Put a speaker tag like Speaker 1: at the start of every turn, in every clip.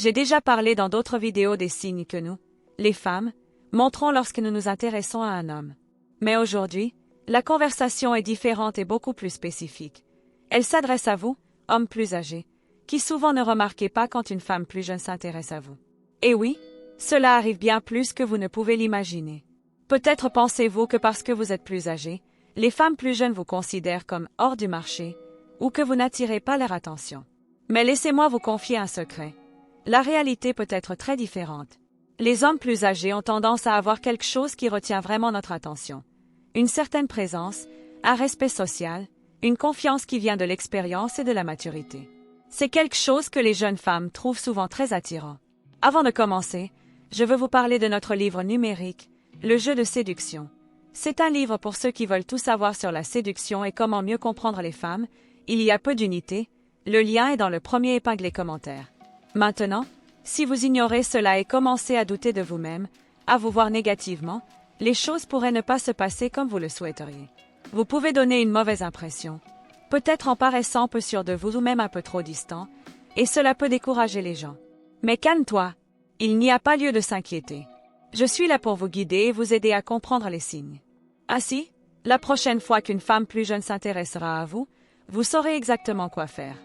Speaker 1: J'ai déjà parlé dans d'autres vidéos des signes que nous, les femmes, montrons lorsque nous nous intéressons à un homme. Mais aujourd'hui, la conversation est différente et beaucoup plus spécifique. Elle s'adresse à vous, hommes plus âgés, qui souvent ne remarquez pas quand une femme plus jeune s'intéresse à vous. Et oui, cela arrive bien plus que vous ne pouvez l'imaginer. Peut-être pensez-vous que parce que vous êtes plus âgé, les femmes plus jeunes vous considèrent comme hors du marché, ou que vous n'attirez pas leur attention. Mais laissez-moi vous confier un secret. La réalité peut être très différente. Les hommes plus âgés ont tendance à avoir quelque chose qui retient vraiment notre attention. Une certaine présence, un respect social, une confiance qui vient de l'expérience et de la maturité. C'est quelque chose que les jeunes femmes trouvent souvent très attirant. Avant de commencer, je veux vous parler de notre livre numérique, Le jeu de séduction. C'est un livre pour ceux qui veulent tout savoir sur la séduction et comment mieux comprendre les femmes. Il y a peu d'unités. Le lien est dans le premier épinglé commentaire. Maintenant, si vous ignorez cela et commencez à douter de vous-même, à vous voir négativement, les choses pourraient ne pas se passer comme vous le souhaiteriez. Vous pouvez donner une mauvaise impression, peut-être en paraissant peu sûr de vous ou même un peu trop distant, et cela peut décourager les gens. Mais calme-toi, il n'y a pas lieu de s'inquiéter. Je suis là pour vous guider et vous aider à comprendre les signes. Ainsi, la prochaine fois qu'une femme plus jeune s'intéressera à vous, vous saurez exactement quoi faire.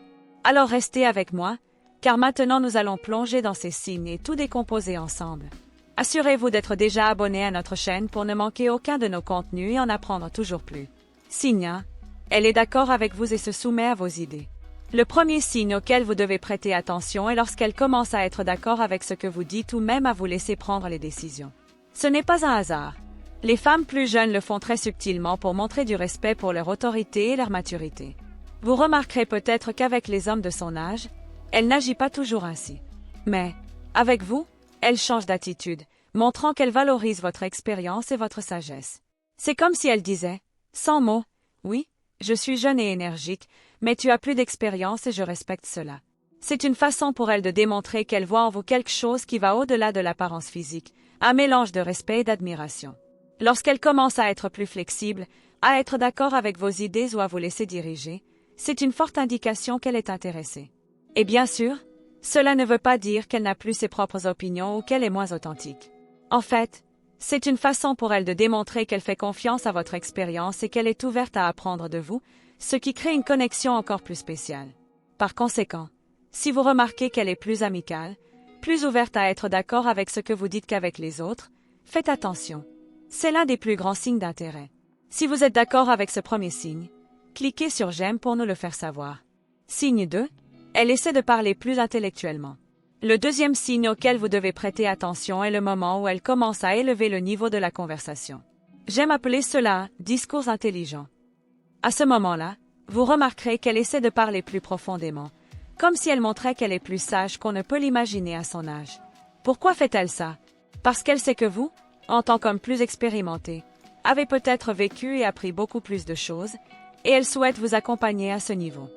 Speaker 1: Alors restez avec moi, car maintenant nous allons plonger dans ces signes et tout décomposer ensemble. Assurez-vous d'être déjà abonné à notre chaîne pour ne manquer aucun de nos contenus et en apprendre toujours plus. Signe 1. Elle est d'accord avec vous et se soumet à vos idées. Le premier signe auquel vous devez prêter attention est lorsqu'elle commence à être d'accord avec ce que vous dites ou même à vous laisser prendre les décisions. Ce n'est pas un hasard. Les femmes plus jeunes le font très subtilement pour montrer du respect pour leur autorité et leur maturité. Vous remarquerez peut-être qu'avec les hommes de son âge, elle n'agit pas toujours ainsi. Mais, avec vous, elle change d'attitude, montrant qu'elle valorise votre expérience et votre sagesse. C'est comme si elle disait, sans mots, « Oui, je suis jeune et énergique, mais tu as plus d'expérience et je respecte cela. » C'est une façon pour elle de démontrer qu'elle voit en vous quelque chose qui va au-delà de l'apparence physique, un mélange de respect et d'admiration. Lorsqu'elle commence à être plus flexible, à être d'accord avec vos idées ou à vous laisser diriger, c'est une forte indication qu'elle est intéressée. Et bien sûr, cela ne veut pas dire qu'elle n'a plus ses propres opinions ou qu'elle est moins authentique. En fait, c'est une façon pour elle de démontrer qu'elle fait confiance à votre expérience et qu'elle est ouverte à apprendre de vous, ce qui crée une connexion encore plus spéciale. Par conséquent, si vous remarquez qu'elle est plus amicale, plus ouverte à être d'accord avec ce que vous dites qu'avec les autres, faites attention. C'est l'un des plus grands signes d'intérêt. Si vous êtes d'accord avec ce premier signe, cliquez sur j'aime pour nous le faire savoir. Signe 2. Elle essaie de parler plus intellectuellement. Le deuxième signe auquel vous devez prêter attention est le moment où elle commence à élever le niveau de la conversation. J'aime appeler cela un discours intelligent. À ce moment-là, vous remarquerez qu'elle essaie de parler plus profondément, comme si elle montrait qu'elle est plus sage qu'on ne peut l'imaginer à son âge. Pourquoi fait-elle ça? Parce qu'elle sait que vous, en tant qu'homme plus expérimenté, avez peut-être vécu et appris beaucoup plus de choses, et elle souhaite vous accompagner à ce niveau.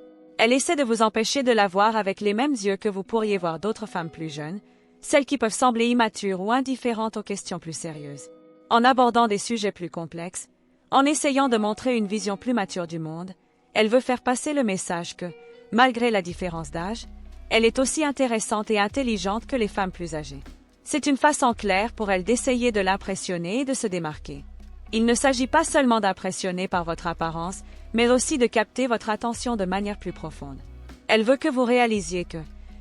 Speaker 1: Elle essaie de vous empêcher de la voir avec les mêmes yeux que vous pourriez voir d'autres femmes plus jeunes, celles qui peuvent sembler immatures ou indifférentes aux questions plus sérieuses. En abordant des sujets plus complexes, en essayant de montrer une vision plus mature du monde, elle veut faire passer le message que, malgré la différence d'âge, elle est aussi intéressante et intelligente que les femmes plus âgées. C'est une façon claire pour elle d'essayer de l'impressionner et de se démarquer. Il ne s'agit pas seulement d'impressionner par votre apparence, mais aussi de capter votre attention de manière plus profonde. Elle veut que vous réalisiez que,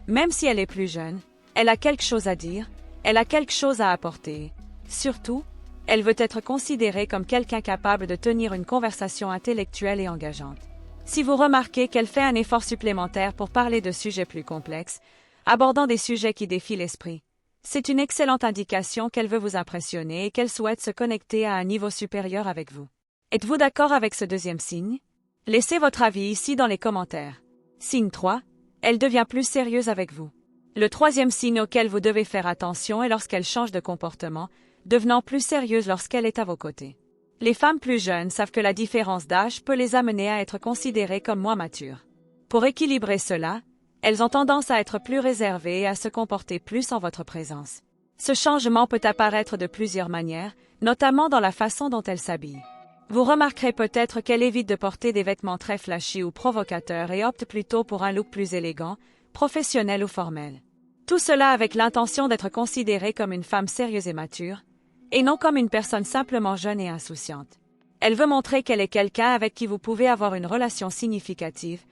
Speaker 1: même si elle est plus jeune, elle a quelque chose à dire, elle a quelque chose à apporter. Surtout, elle veut être considérée comme quelqu'un capable de tenir une conversation intellectuelle et engageante. Si vous remarquez qu'elle fait un effort supplémentaire pour parler de sujets plus complexes, abordant des sujets qui défient l'esprit, c'est une excellente indication qu'elle veut vous impressionner et qu'elle souhaite se connecter à un niveau supérieur avec vous. Êtes-vous d'accord avec ce deuxième signe? Laissez votre avis ici dans les commentaires. Signe 3. Elle devient plus sérieuse avec vous. Le troisième signe auquel vous devez faire attention est lorsqu'elle change de comportement, devenant plus sérieuse lorsqu'elle est à vos côtés. Les femmes plus jeunes savent que la différence d'âge peut les amener à être considérées comme moins matures. Pour équilibrer cela, elles ont tendance à être plus réservées et à se comporter plus en votre présence. Ce changement peut apparaître de plusieurs manières, notamment dans la façon dont elles s'habillent. Vous remarquerez peut-être qu'elle évite de porter des vêtements très flashy ou provocateurs et opte plutôt pour un look plus élégant, professionnel ou formel. Tout cela avec l'intention d'être considérée comme une femme sérieuse et mature, et non comme une personne simplement jeune et insouciante. Elle veut montrer qu'elle est quelqu'un avec qui vous pouvez avoir une relation significative,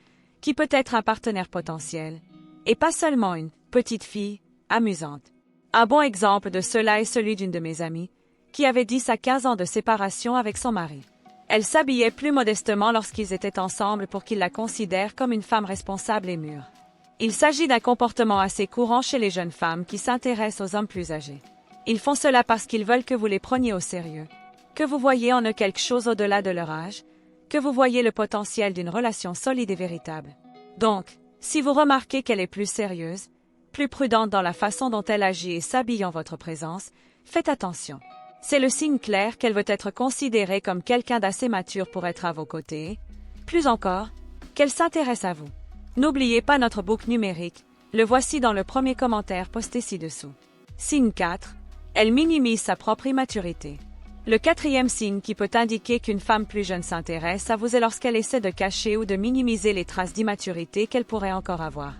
Speaker 1: qui peut être un partenaire potentiel, et pas seulement une petite fille amusante. Un bon exemple de cela est celui d'une de mes amies, qui avait 10 à 15 ans de séparation avec son mari. Elle s'habillait plus modestement lorsqu'ils étaient ensemble pour qu'il la considère comme une femme responsable et mûre. Il s'agit d'un comportement assez courant chez les jeunes femmes qui s'intéressent aux hommes plus âgés. Ils font cela parce qu'ils veulent que vous les preniez au sérieux, que vous voyez en eux quelque chose au-delà de leur âge, que vous voyez le potentiel d'une relation solide et véritable. Donc, si vous remarquez qu'elle est plus sérieuse, plus prudente dans la façon dont elle agit et s'habille en votre présence, faites attention. C'est le signe clair qu'elle veut être considérée comme quelqu'un d'assez mature pour être à vos côtés. Plus encore, qu'elle s'intéresse à vous. N'oubliez pas notre book numérique, le voici dans le premier commentaire posté ci-dessous. Signe 4. Elle minimise sa propre immaturité. Le quatrième signe qui peut indiquer qu'une femme plus jeune s'intéresse à vous est lorsqu'elle essaie de cacher ou de minimiser les traces d'immaturité qu'elle pourrait encore avoir.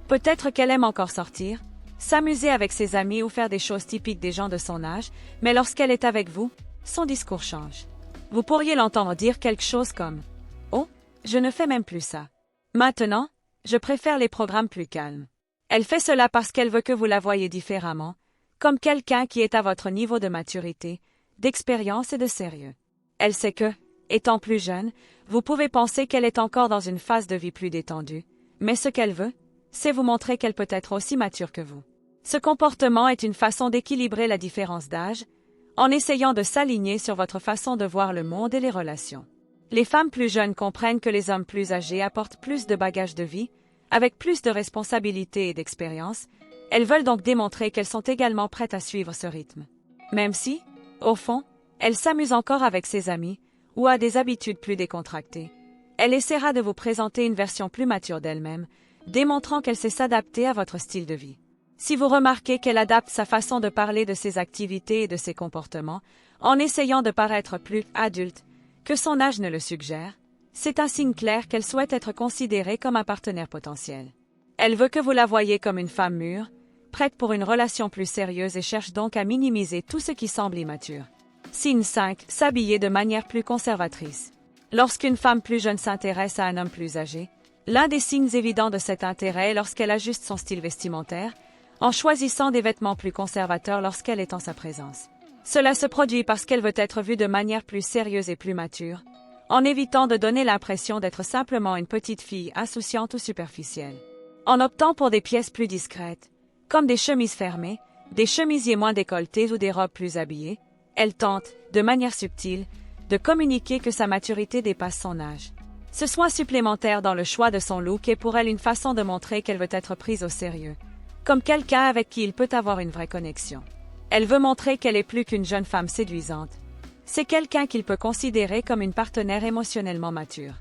Speaker 1: Peut-être qu'elle aime encore sortir, s'amuser avec ses amis ou faire des choses typiques des gens de son âge, mais lorsqu'elle est avec vous, son discours change. Vous pourriez l'entendre dire quelque chose comme « Oh, je ne fais même plus ça. Maintenant, je préfère les programmes plus calmes. » Elle fait cela parce qu'elle veut que vous la voyiez différemment, comme quelqu'un qui est à votre niveau de maturité, d'expérience et de sérieux. Elle sait que, étant plus jeune, vous pouvez penser qu'elle est encore dans une phase de vie plus détendue, mais ce qu'elle veut, c'est vous montrer qu'elle peut être aussi mature que vous. Ce comportement est une façon d'équilibrer la différence d'âge, en essayant de s'aligner sur votre façon de voir le monde et les relations. Les femmes plus jeunes comprennent que les hommes plus âgés apportent plus de bagages de vie, avec plus de responsabilités et d'expérience. Elles veulent donc démontrer qu'elles sont également prêtes à suivre ce rythme. Même si, au fond, elle s'amuse encore avec ses amis, ou a des habitudes plus décontractées. Elle essaiera de vous présenter une version plus mature d'elle-même, démontrant qu'elle sait s'adapter à votre style de vie. Si vous remarquez qu'elle adapte sa façon de parler de ses activités et de ses comportements, en essayant de paraître plus adulte que son âge ne le suggère, c'est un signe clair qu'elle souhaite être considérée comme un partenaire potentiel. Elle veut que vous la voyiez comme une femme mûre, prête pour une relation plus sérieuse et cherche donc à minimiser tout ce qui semble immature. Signe 5. S'habiller de manière plus conservatrice. Lorsqu'une femme plus jeune s'intéresse à un homme plus âgé, l'un des signes évidents de cet intérêt est lorsqu'elle ajuste son style vestimentaire, en choisissant des vêtements plus conservateurs lorsqu'elle est en sa présence. Cela se produit parce qu'elle veut être vue de manière plus sérieuse et plus mature, en évitant de donner l'impression d'être simplement une petite fille insouciante ou superficielle. En optant pour des pièces plus discrètes, comme des chemises fermées, des chemisiers moins décolletés ou des robes plus habillées, elle tente, de manière subtile, de communiquer que sa maturité dépasse son âge. Ce soin supplémentaire dans le choix de son look est pour elle une façon de montrer qu'elle veut être prise au sérieux, comme quelqu'un avec qui il peut avoir une vraie connexion. Elle veut montrer qu'elle est plus qu'une jeune femme séduisante. C'est quelqu'un qu'il peut considérer comme une partenaire émotionnellement mature.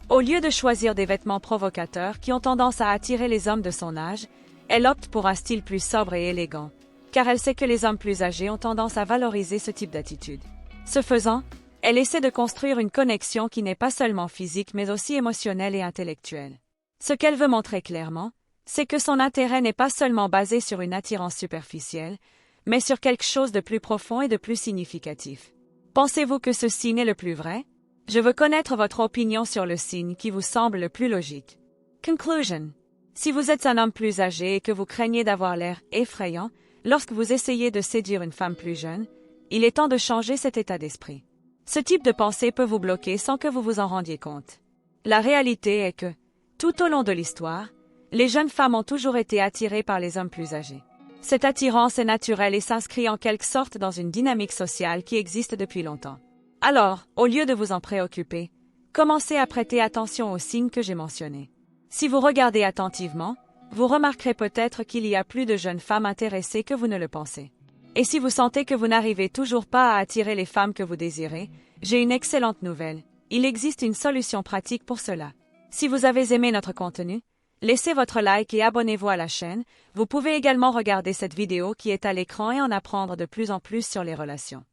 Speaker 1: Au lieu de choisir des vêtements provocateurs qui ont tendance à attirer les hommes de son âge, elle opte pour un style plus sobre et élégant, car elle sait que les hommes plus âgés ont tendance à valoriser ce type d'attitude. Ce faisant, elle essaie de construire une connexion qui n'est pas seulement physique mais aussi émotionnelle et intellectuelle. Ce qu'elle veut montrer clairement, c'est que son intérêt n'est pas seulement basé sur une attirance superficielle, mais sur quelque chose de plus profond et de plus significatif. Pensez-vous que ce signe est le plus vrai? Je veux connaître votre opinion sur le signe qui vous semble le plus logique. Conclusion. Si vous êtes un homme plus âgé et que vous craignez d'avoir l'air effrayant lorsque vous essayez de séduire une femme plus jeune, il est temps de changer cet état d'esprit. Ce type de pensée peut vous bloquer sans que vous vous en rendiez compte. La réalité est que, tout au long de l'histoire, les jeunes femmes ont toujours été attirées par les hommes plus âgés. Cette attirance est naturelle et s'inscrit en quelque sorte dans une dynamique sociale qui existe depuis longtemps. Alors, au lieu de vous en préoccuper, commencez à prêter attention aux signes que j'ai mentionnés. Si vous regardez attentivement, vous remarquerez peut-être qu'il y a plus de jeunes femmes intéressées que vous ne le pensez. Et si vous sentez que vous n'arrivez toujours pas à attirer les femmes que vous désirez, j'ai une excellente nouvelle. Il existe une solution pratique pour cela. Si vous avez aimé notre contenu, laissez votre like et abonnez-vous à la chaîne. Vous pouvez également regarder cette vidéo qui est à l'écran et en apprendre de plus en plus sur les relations.